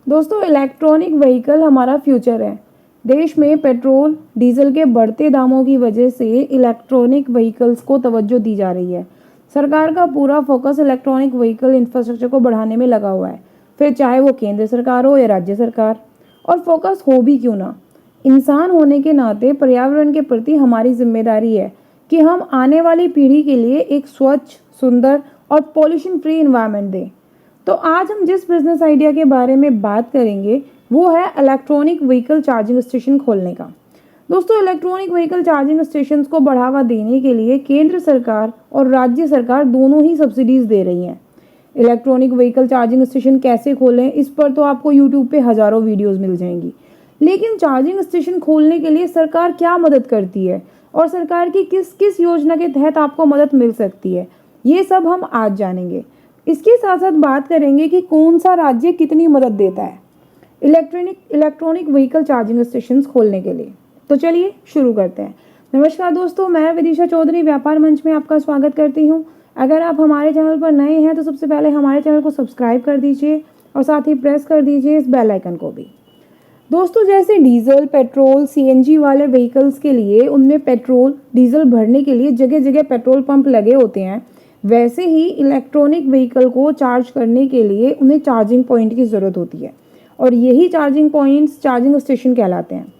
दोस्तों, electronic vehicle हमारा future है। देश में पेट्रोल डीजल के बढ़ते दामों की वजह से इलेक्ट्रॉनिक व्हीकल्स को तवज्जो दी जा रही है। सरकार का पूरा फोकस इलेक्ट्रॉनिक व्हीकल इंफ्रास्ट्रक्चर को बढ़ाने में लगा हुआ है, फिर चाहे वो केंद्र सरकार हो या राज्य सरकार। और फोकस हो भी क्यों ना, इंसान होने के नाते पर्यावरण के प्रति हमारी जिम्मेदारी है कि हम आने वाली पीढ़ी के लिए एक स्वच्छ, सुंदर और पॉल्यूशन फ्री इन्वायरमेंट दें। तो आज हम जिस बिजनेस आइडिया के बारे में बात करेंगे वो है इलेक्ट्रॉनिक व्हीकल चार्जिंग स्टेशन खोलने का। दोस्तों, इलेक्ट्रॉनिक व्हीकल चार्जिंग स्टेशन को बढ़ावा देने के लिए केंद्र सरकार और राज्य सरकार दोनों ही सब्सिडीज दे रही हैं। इलेक्ट्रॉनिक व्हीकल चार्जिंग स्टेशन कैसे खोलें, इस पर तो आपको यूट्यूब पे हजारों वीडियोस मिल जाएंगी। लेकिन चार्जिंग स्टेशन खोलने के लिए सरकार क्या मदद करती है और सरकार की किस किस योजना के तहत आपको मदद मिल सकती है, ये सब हम आज जानेंगे। इसके साथ साथ बात करेंगे कि कौन सा राज्य कितनी मदद देता है इलेक्ट्रॉनिक व्हीकल चार्जिंग स्टेशन खोलने के लिए। तो चलिए शुरू करते हैं। नमस्कार दोस्तों, मैं विदिशा चौधरी व्यापार मंच में आपका स्वागत करती हूं। अगर आप हमारे चैनल पर नए हैं तो सबसे पहले हमारे चैनल को सब्सक्राइब कर दीजिए और साथ ही प्रेस कर दीजिए इस बेल आइकन को भी। दोस्तों, जैसे डीजल, पेट्रोल, सीएनजी वाले व्हीकल्स के लिए उनमें पेट्रोल डीजल भरने के लिए जगह जगह पेट्रोल पंप लगे होते हैं, वैसे ही इलेक्ट्रॉनिक व्हीकल को चार्ज करने के लिए उन्हें चार्जिंग पॉइंट की ज़रूरत होती है और यही चार्जिंग पॉइंट्स चार्जिंग स्टेशन कहलाते हैं।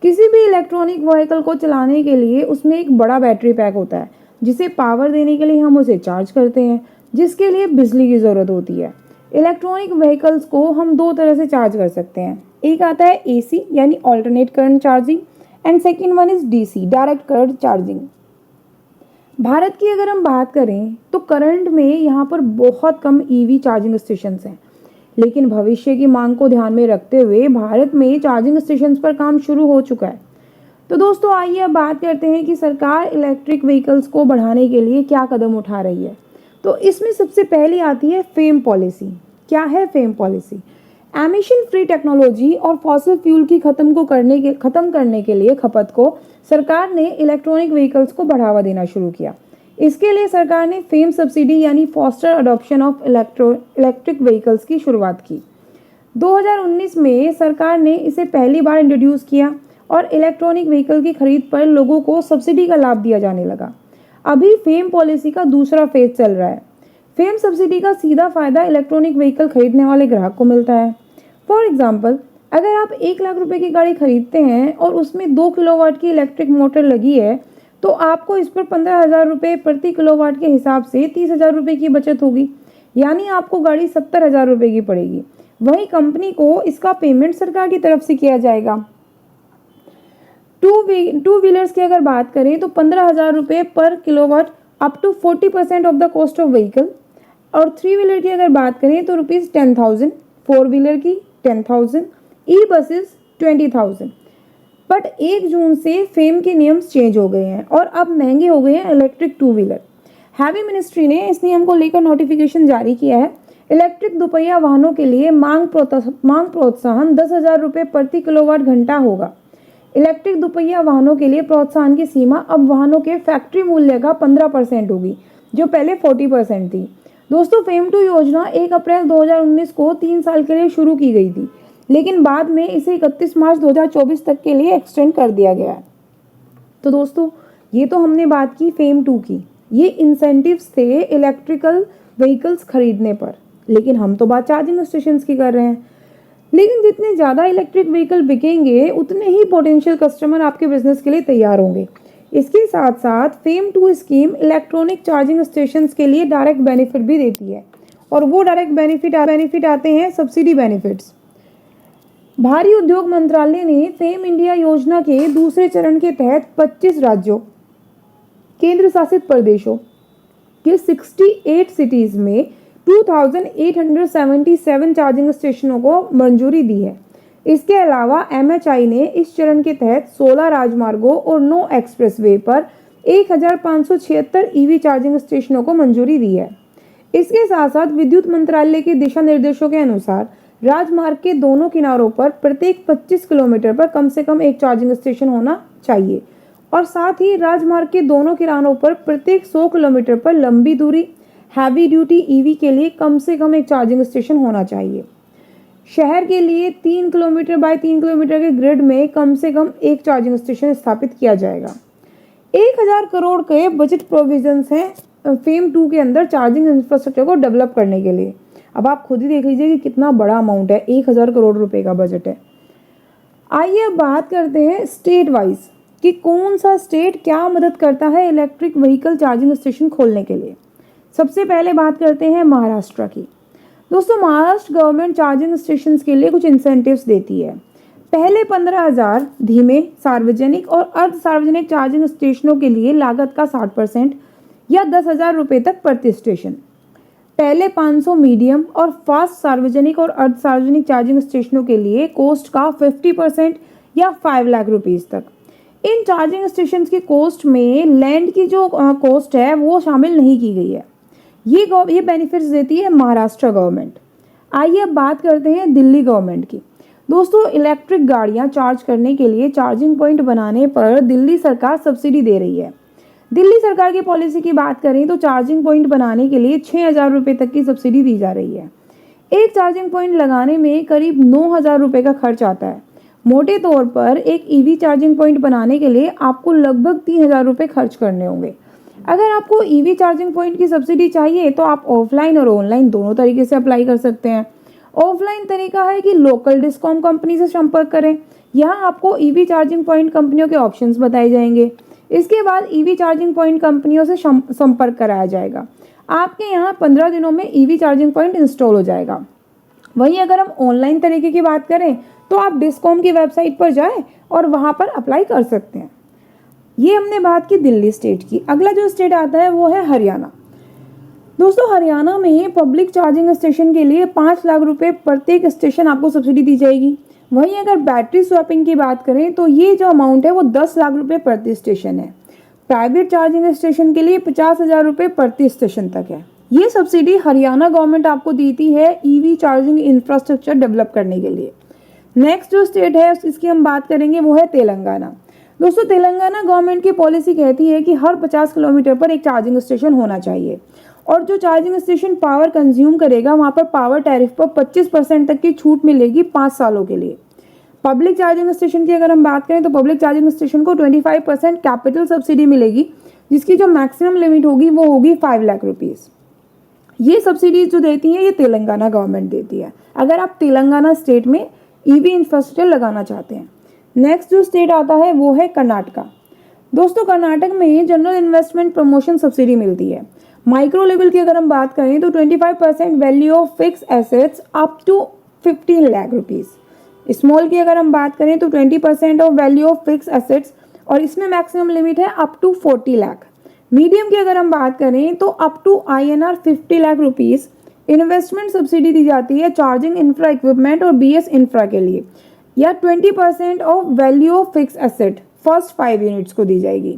किसी भी इलेक्ट्रॉनिक व्हीकल को चलाने के लिए उसमें एक बड़ा बैटरी पैक होता है जिसे पावर देने के लिए हम उसे चार्ज करते हैं, जिसके लिए बिजली की ज़रूरत होती है। इलेक्ट्रॉनिक व्हीकल्स को हम दो तरह से चार्ज कर सकते हैं। एक आता है एसी यानी alternate current charging and second one is DC direct current charging. Bharat की अगर हम बात करें तो करंट में यहाँ पर बहुत कम ईवी चार्जिंग स्टेशन हैं, लेकिन भविष्य की मांग को ध्यान में रखते हुए भारत में चार्जिंग स्टेशन पर काम शुरू हो चुका है। तो दोस्तों, आइए अब बात करते हैं कि सरकार इलेक्ट्रिक व्हीकल्स को बढ़ाने के लिए क्या कदम उठा रही है। तो इसमें सबसे पहली आती है फेम पॉलिसी। क्या है fame policy? Emission free technology और फॉसिल फ्यूल की खत्म करने के लिए खपत को सरकार ने इलेक्ट्रॉनिक व्हीकल्स को बढ़ावा देना शुरू किया। इसके लिए सरकार ने फेम सब्सिडी यानी foster adoption of electric vehicles की शुरुआत की। 2019 में सरकार ने इसे पहली बार इंट्रोड्यूस किया और इलेक्ट्रॉनिक व्हीकल की खरीद पर लोगों को सब्सिडी का लाभ दिया जाने लगा। अभी फेम पॉलिसी का दूसरा फेज चल रहा है। फेम सब्सिडी का सीधा फायदा इलेक्ट्रॉनिक व्हीकल खरीदने वाले ग्राहक को मिलता है। फॉर एग्जाम्पल, अगर आप 1 लाख रुपए की गाड़ी खरीदते हैं और उसमें 2 किलोवाट की इलेक्ट्रिक मोटर लगी है तो आपको इस पर 15,000 रुपये प्रति किलोवाट के हिसाब से 30,000 रुपये की बचत होगी, यानी आपको गाड़ी 70,000 रुपये की पड़ेगी। वहीं कंपनी को इसका पेमेंट सरकार की तरफ से किया जाएगा। टू व्हीलर्स की अगर बात करें तो 15,000 रुपये पर kilowatt up to 40% of the cost of vehicle. और 3 व्हीलर की अगर बात करें तो ₹10,000, 4 व्हीलर की 10,000, ई बसेस 20,000। बट 1 जून से फेम के नियम चेंज हो गए हैं और अब महंगे हो गए हैं इलेक्ट्रिक 2 व्हीलर। हैवी मिनिस्ट्री ने इस नियम को लेकर नोटिफिकेशन जारी किया है। इलेक्ट्रिक दोपहिया वाहनों के लिए मांग प्रोत्साहन 10,000 रुपये प्रति किलोवाट घंटा होगा। इलेक्ट्रिक दोपहिया वाहनों के लिए प्रोत्साहन की सीमा अब वाहनों के फैक्ट्री मूल्य का 15% होगी, जो पहले 40% थी। दोस्तों, फेम 2 योजना 1 अप्रैल 2019 को 3 साल के लिए शुरू की गई थी, लेकिन बाद में इसे 31 मार्च 2024 तक के लिए एक्सटेंड कर दिया गया है। तो दोस्तों, ये तो हमने बात की फेम 2 की। ये इंसेंटिव्स थे इलेक्ट्रिकल व्हीकल्स खरीदने पर, लेकिन हम तो बात चार्जिंग स्टेशन की कर रहे हैं। लेकिन जितने ज़्यादा इलेक्ट्रिक व्हीकल बिकेंगे उतने ही पोटेंशियल कस्टमर आपके बिजनेस के लिए तैयार होंगे। इसके साथ साथ fame 2 scheme electronic charging station के लिए डायरेक्ट बेनिफिट भी देती है, और वो डायरेक्ट बेनिफिट आते हैं सब्सिडी बेनिफिट्स। भारी उद्योग मंत्रालय ने फेम इंडिया योजना के दूसरे चरण के तहत 25 राज्यों, केंद्र शासित प्रदेशों के 68 सिटीज में 2,877 चार्जिंग स्टेशनों को मंजूरी दी है। इसके अलावा एमएचआई ने इस चरण के तहत 16 राजमार्गों और 9 एक्सप्रेसवे पर 1,576 ईवी चार्जिंग स्टेशनों को मंजूरी दी है। इसके साथ साथ विद्युत मंत्रालय के दिशा निर्देशों के अनुसार राजमार्ग के दोनों किनारों पर प्रत्येक 25 किलोमीटर पर कम से कम एक चार्जिंग स्टेशन होना चाहिए, और साथ ही राजमार्ग के दोनों किनारों पर प्रत्येक 100 किलोमीटर पर लंबी दूरी हैवी ड्यूटी ईवी के लिए कम से कम एक चार्जिंग स्टेशन होना चाहिए। शहर के लिए 3 किलोमीटर बाय 3 किलोमीटर के ग्रिड में कम से कम एक चार्जिंग स्टेशन स्थापित किया जाएगा। 1000 करोड़ के बजट प्रोविजंस हैं फेम 2 के अंदर चार्जिंग इंफ्रास्ट्रक्चर को डेवलप करने के लिए। अब आप खुद ही देख लीजिए कि कितना बड़ा अमाउंट है, 1000 करोड़ रुपए का बजट है। आइए अब बात करते हैं स्टेट वाइज कि कौन सा स्टेट क्या मदद करता है इलेक्ट्रिक व्हीकल चार्जिंग स्टेशन खोलने के लिए। सबसे पहले बात करते हैं महाराष्ट्र की। दोस्तों, महाराष्ट्र गवर्नमेंट चार्जिंग स्टेशन के लिए कुछ इंसेंटिव्स देती है। पहले 15,000 धीमे सार्वजनिक और अर्ध सार्वजनिक चार्जिंग स्टेशनों के लिए लागत का 60% या 10,000 रुपये तक प्रति स्टेशन। पहले 500 मीडियम और फास्ट सार्वजनिक और अर्ध सार्वजनिक चार्जिंग स्टेशनों के लिए कॉस्ट का 50% या 5 लाख रुपीस तक। इन चार्जिंग स्टेशन की कॉस्ट में लैंड की जो कॉस्ट है वो शामिल नहीं की गई है। ये बेनिफिट्स देती है महाराष्ट्र गवर्नमेंट। आइए अब बात करते हैं दिल्ली गवर्नमेंट की। दोस्तों, इलेक्ट्रिक गाड़ियां चार्ज करने के लिए चार्जिंग पॉइंट बनाने पर दिल्ली सरकार सब्सिडी दे रही है। दिल्ली सरकार की पॉलिसी की बात करें तो चार्जिंग पॉइंट बनाने के लिए 6,000 रुपये तक की सब्सिडी दी जा रही है। एक चार्जिंग पॉइंट लगाने में करीब 9,000 रुपये का खर्च आता है। मोटे तौर पर एक ईवी चार्जिंग पॉइंट बनाने के लिए आपको लगभग 3,000 रुपये खर्च करने होंगे। अगर आपको ईवी चार्जिंग पॉइंट की सब्सिडी चाहिए तो आप ऑफलाइन और ऑनलाइन दोनों तरीके से अप्लाई कर सकते हैं। ऑफलाइन तरीका है कि लोकल डिस्कॉम कंपनी से संपर्क करें। यहाँ आपको ईवी चार्जिंग पॉइंट कंपनियों के ऑप्शंस बताए जाएंगे। इसके बाद ईवी चार्जिंग पॉइंट कंपनियों से संपर्क कराया जाएगा। आपके यहाँ 15 दिनों में ईवी चार्जिंग पॉइंट इंस्टॉल हो जाएगा। वहीं अगर हम ऑनलाइन तरीके की बात करें तो आप डिस्कॉम की वेबसाइट पर जाएं और वहां पर अप्लाई कर सकते हैं। ये हमने बात की दिल्ली स्टेट की। अगला जो स्टेट आता है वो है हरियाणा। दोस्तों, हरियाणा में पब्लिक चार्जिंग स्टेशन के लिए 5 लाख रुपए प्रत्येक स्टेशन आपको सब्सिडी दी जाएगी। वहीं अगर बैटरी स्वैपिंग की बात करें तो ये जो अमाउंट है वो 10 लाख रुपए प्रति स्टेशन है। प्राइवेट चार्जिंग स्टेशन के लिए 50,000 रुपए प्रति स्टेशन तक है। ये सब्सिडी हरियाणा गवर्नमेंट आपको देती है ईवी चार्जिंग इंफ्रास्ट्रक्चर डेवलप करने के लिए। नेक्स्ट जो स्टेट है इसकी हम बात करेंगे वो है तेलंगाना। दोस्तों, तेलंगाना गवर्नमेंट की पॉलिसी कहती है कि हर 50 किलोमीटर पर एक चार्जिंग स्टेशन होना चाहिए और जो चार्जिंग स्टेशन पावर कंज्यूम करेगा वहां पर पावर टैरिफ पर 25% तक की छूट मिलेगी 5 सालों के लिए। पब्लिक चार्जिंग स्टेशन की अगर हम बात करें तो पब्लिक चार्जिंग स्टेशन को 25% कैपिटल सब्सिडी मिलेगी, जिसकी जो मैक्सिमम लिमिट होगी वो होगी 5 लाख रुपीस। ये सब्सिडीज जो देती है ये तेलंगाना गवर्नमेंट देती है अगर आप तेलंगाना स्टेट में ईवी इंफ्रास्ट्रक्चर लगाना चाहते हैं। नेक्स्ट जो स्टेट आता है वो है कर्नाटका। दोस्तों, कर्नाटक में जनरल इन्वेस्टमेंट प्रमोशन सब्सिडी मिलती है। माइक्रो लेवल की अगर हम बात करें तो 25% value of fix assets up to 15 lakh rupees. Small की अगर हम बात करें तो 20% of value of fix assets और इसमें मैक्सिमम लिमिट है अप टू 40 लाख। मीडियम की अगर हम बात करें तो up to INR 50 lakh rupees investment subsidy दी जाती है चार्जिंग इंफ्रा इक्विपमेंट और BS इंफ्रा के लिए, या 20% of value of fix asset first 5 units को दी जाएगी।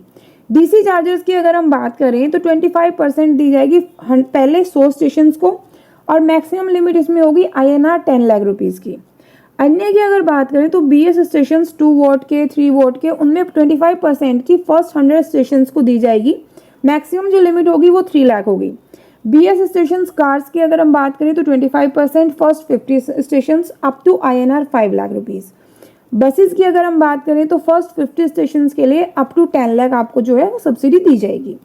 DC चार्जर्स की अगर हम बात करें तो 25% दी जाएगी पहले 100 स्टेशन को और मैक्सिमम लिमिट इसमें होगी INR 10 लाख रुपीस की। अन्य की अगर बात करें तो BS स्टेशन 2 वोट के 3 वोट के उनमें 25% की फर्स्ट 100 स्टेशन को दी जाएगी। मैक्सिमम जो लिमिट होगी वो 3 लाख होगी। BS स्टेशन कार्स की अगर हम बात करें तो 25% first 50 station up to INR 5 lakh rupees. Buses की अगर हम बात करें तो फर्स्ट 50 स्टेशन के लिए अप टू 10 लाख आपको जो है वो सब्सिडी दी जाएगी।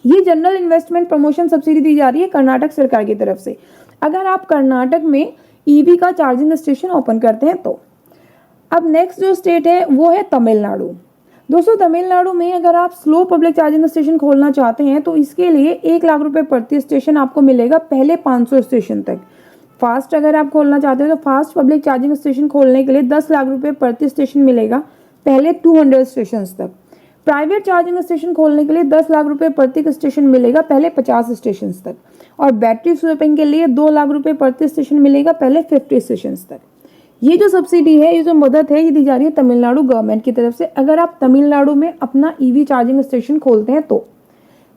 ये जनरल इन्वेस्टमेंट प्रमोशन सब्सिडी दी जा रही है कर्नाटक सरकार की तरफ से अगर आप कर्नाटक में ईवी का चार्जिंग स्टेशन ओपन करते हैं तो। अब नेक्स्ट जो स्टेट है वो है तमिलनाडु। दोस्तों, तमिलनाडु में अगर आप स्लो पब्लिक चार्जिंग स्टेशन खोलना चाहते हैं तो इसके लिए 1 लाख रुपए प्रति स्टेशन आपको मिलेगा पहले 500 स्टेशन तक। फास्ट अगर आप खोलना चाहते हैं तो फास्ट पब्लिक चार्जिंग स्टेशन खोलने के लिए 10 लाख रुपए प्रति स्टेशन मिलेगा पहले 200 स्टेशन तक। प्राइवेट चार्जिंग स्टेशन खोलने के लिए 10 लाख रुपए प्रति स्टेशन मिलेगा पहले 50 स्टेशन तक और बैटरी स्वैपिंग के लिए 2 लाख रुपए प्रति स्टेशन मिलेगा पहले 50 स्टेशन तक। ये जो सब्सिडी है, ये जो मदद है, ये दी जा रही है तमिलनाडु गवर्नमेंट की तरफ से अगर आप तमिलनाडु में अपना ईवी चार्जिंग स्टेशन खोलते हैं तो।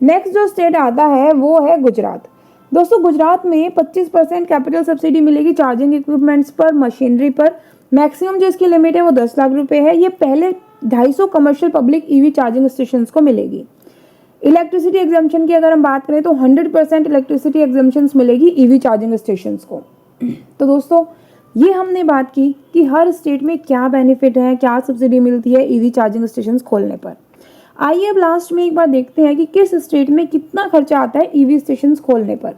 नेक्स्ट जो स्टेट आता है वो है गुजरात। दोस्तों, गुजरात में 25% कैपिटल सब्सिडी मिलेगी चार्जिंग इक्विपमेंट्स पर, मशीनरी पर। मैक्सिमम जो इसकी लिमिट है वो 10 लाख रुपए है। ये पहले 250 commercial public EV charging station को मिलेगी। इलेक्ट्रिसिटी एग्जाम्पशन की अगर हम बात करें तो 100% इलेक्ट्रिसिटी एग्जाम्पशन मिलेगी ईवी चार्जिंग स्टेशन को। तो दोस्तों, ये हमने बात की कि हर स्टेट में क्या बेनिफिट है, क्या सब्सिडी मिलती है ईवी चार्जिंग स्टेशन खोलने पर। आइए अब लास्ट में एक बार देखते हैं कि किस स्टेट में कितना खर्चा आता है ईवी स्टेशन खोलने पर।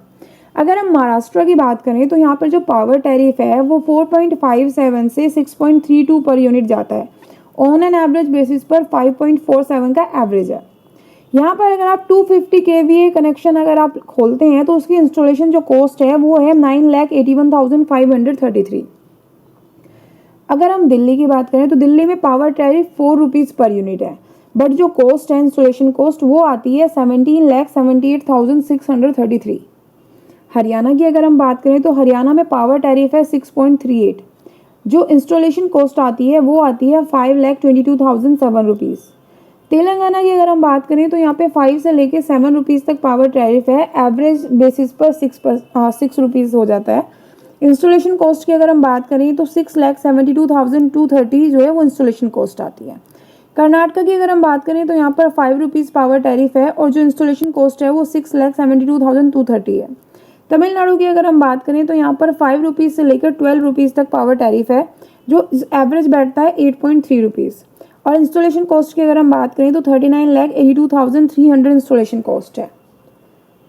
अगर हम महाराष्ट्र की बात करें तो यहाँ पर जो पावर टैरिफ है वो 4.57 से 6.32 पर यूनिट जाता है। ऑन एन एवरेज बेसिस पर 5.47 का एवरेज है। यहाँ पर अगर आप 250 kVA कनेक्शन अगर आप खोलते हैं तो उसकी इंस्टॉलेशन जो कॉस्ट है वो है 9,81,533। अगर हम दिल्ली की बात करें तो दिल्ली में power tariff 4 rupees per unit है, बट जो कॉस्ट है इंस्टॉलेशन कॉस्ट वो आती है 17,78,633। हरियाणा की अगर हम बात करें तो हरियाणा में पावर टैरिफ है 6.38, जो इंस्टॉलेशन कॉस्ट आती है वो आती है 5,22,007 रुपीज़। तेलंगाना की अगर हम बात करें तो यहाँ पे 5 से लेके 7 रुपीज़ तक पावर टैरिफ है, एवरेज बेसिस पर 6 रुपीज़ हो जाता है। इंस्टॉलेशन कॉस्ट की अगर हम बात करें तो 6,72,230 जो है वो इंस्टॉलेशन कॉस्ट आती है। कर्नाटका की अगर हम बात करें तो यहाँ पर 5 रुपीज़ पावर टैरिफ है और जो इंस्टॉलेशन कॉस्ट है वो 6,72,230 है। तमिलनाडु की अगर हम बात करें तो यहाँ पर 5 रुपीज़ से लेकर 12 रुपीज़ तक पावर टैरिफ है, जो एवरेज बैठता है 8.3 रुपीज़। और इंस्टॉलेशन कॉस्ट की अगर हम बात करें तो 39,82,300 इंस्टॉलेशन कॉस्ट है।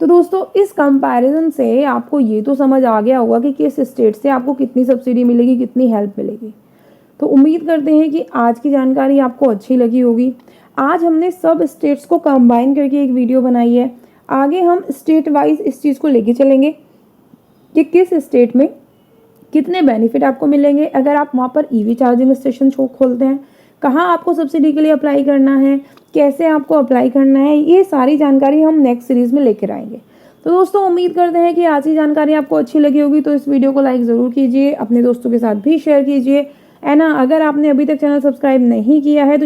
तो दोस्तों इस कंपैरिजन से आपको ये तो समझ आ गया होगा कि किस स्टेट से आपको कितनी सब्सिडी मिलेगी, कितनी हेल्प मिलेगी। तो उम्मीद करते हैं कि आज की जानकारी आपको अच्छी लगी होगी। आज हमने सब स्टेट्स को कंबाइन करके एक वीडियो बनाई है। आगे हम स्टेट वाइज इस चीज़ को लेके चलेंगे कि किस स्टेट में कितने बेनिफिट आपको मिलेंगे अगर आप वहाँ पर ईवी चार्जिंग स्टेशन खोलते हैं, कहाँ आपको सब्सिडी के लिए अप्लाई करना है, कैसे आपको अप्लाई करना है, ये सारी जानकारी हम नेक्स्ट सीरीज में लेकर आएंगे। तो दोस्तों उम्मीद करते हैं कि आज की जानकारी आपको अच्छी लगी होगी। तो इस वीडियो को लाइक ज़रूर कीजिए, अपने दोस्तों के साथ भी शेयर कीजिए, है ना। अगर आपने अभी तक चैनल सब्सक्राइब नहीं किया है तो